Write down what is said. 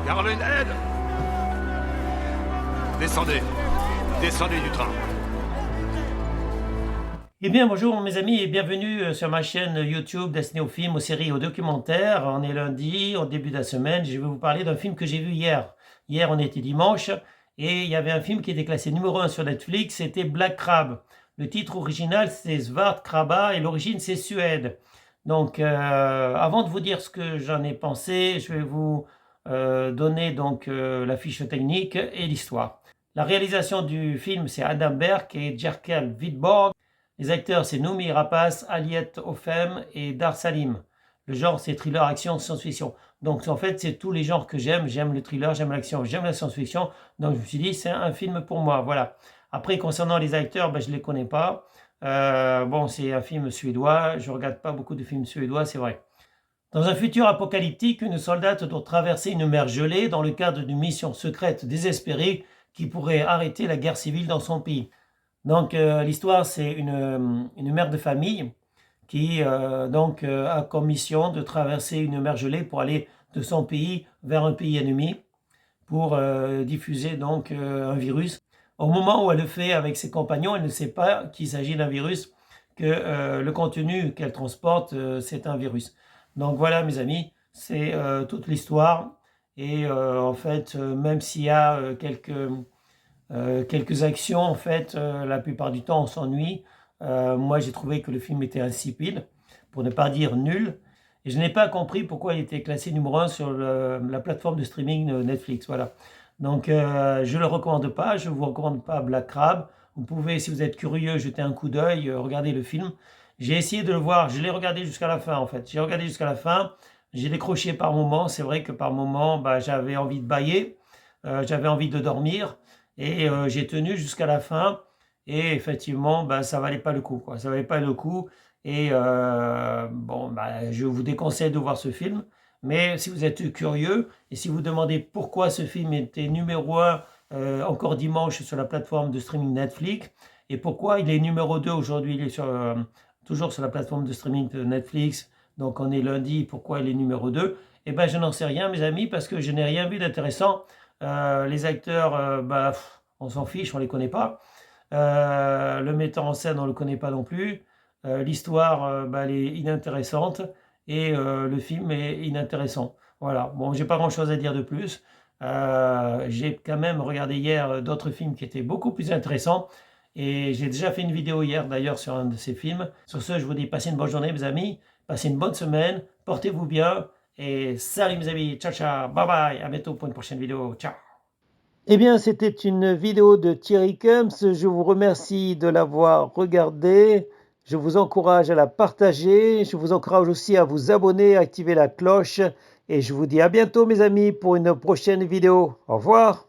Caroline, aide! Descendez. Descendez du train. Eh bien, bonjour mes amis et bienvenue sur ma chaîne YouTube destinée aux films, aux séries et aux documentaires. On est lundi, au début de la semaine. Je vais vous parler d'un film que j'ai vu hier. Hier, on était dimanche et il y avait un film qui était classé numéro 1 sur Netflix, c'était Black Crab. Le titre original, c'est Svartkrabba et l'origine, c'est Suède. Donc, avant de vous dire ce que j'en ai pensé, je vais vous donner donc la fiche technique et l'histoire. La réalisation du film, c'est Adam Berg et Jerkel Wittborg. Les acteurs, c'est Noomi Rapace, Aliette Ofem et Dar Salim. Le genre, c'est thriller, action, science-fiction. Donc, en fait, c'est tous les genres que j'aime. J'aime le thriller, j'aime l'action, j'aime la science-fiction. Donc, je me suis dit, c'est un film pour moi. Voilà. Après, concernant les acteurs, ben, je ne les connais pas. Bon, c'est un film suédois. Je ne regarde pas beaucoup de films suédois, c'est vrai. Dans un futur apocalyptique, une soldate doit traverser une mer gelée dans le cadre d'une mission secrète désespérée qui pourrait arrêter la guerre civile dans son pays. Donc, l'histoire, c'est une mère de famille qui a comme mission de traverser une mer gelée pour aller de son pays vers un pays ennemi pour diffuser donc un virus. Au moment où elle le fait avec ses compagnons, elle ne sait pas qu'il s'agit d'un virus, que le contenu qu'elle transporte, c'est un virus. Donc voilà mes amis, c'est toute l'histoire. Et en fait, même s'il y a quelques actions, en fait, la plupart du temps, on s'ennuie. Moi, j'ai trouvé que le film était insipide, pour ne pas dire nul. Et je n'ai pas compris pourquoi il était classé numéro 1 sur la plateforme de streaming Netflix. Voilà. Donc, je ne le recommande pas. Je ne vous recommande pas Black Crab. Vous pouvez, si vous êtes curieux, jeter un coup d'œil, regarder le film. J'ai essayé de le voir. Je l'ai regardé jusqu'à la fin, en fait. J'ai regardé jusqu'à la fin. J'ai décroché par moments. C'est vrai que par moments, bah, j'avais envie de bâiller. J'avais envie de dormir. Et j'ai tenu jusqu'à la fin. Et effectivement, bah, ça valait pas le coup, quoi. Ça valait pas le coup. Et bon, bah, je vous déconseille de voir ce film. Mais si vous êtes curieux et si vous demandez pourquoi ce film était numéro 1 encore dimanche sur la plateforme de streaming Netflix et pourquoi il est numéro 2 aujourd'hui, il est toujours sur la plateforme de streaming de Netflix, donc on est lundi, pourquoi il est numéro 2, eh ben je n'en sais rien mes amis parce que je n'ai rien vu d'intéressant. Les acteurs, bah, on s'en fiche, on ne les connaît pas. Le metteur en scène, on ne le connaît pas non plus. L'histoire, bah, elle est inintéressante et le film est inintéressant. Voilà, bon, j'ai pas grand-chose à dire de plus. J'ai quand même regardé hier d'autres films qui étaient beaucoup plus intéressants et j'ai déjà fait une vidéo hier d'ailleurs sur un de ces films. Sur ce, je vous dis passez une bonne journée mes amis, passez une bonne semaine, portez-vous bien et salut mes amis, ciao ciao, bye bye, à bientôt pour une prochaine vidéo, ciao. Eh bien, c'était une vidéo de Thierry Kums. Je vous remercie de l'avoir regardée. Je vous encourage à la partager. Je vous encourage aussi à vous abonner, à activer la cloche. Et je vous dis à bientôt, mes amis, pour une prochaine vidéo. Au revoir.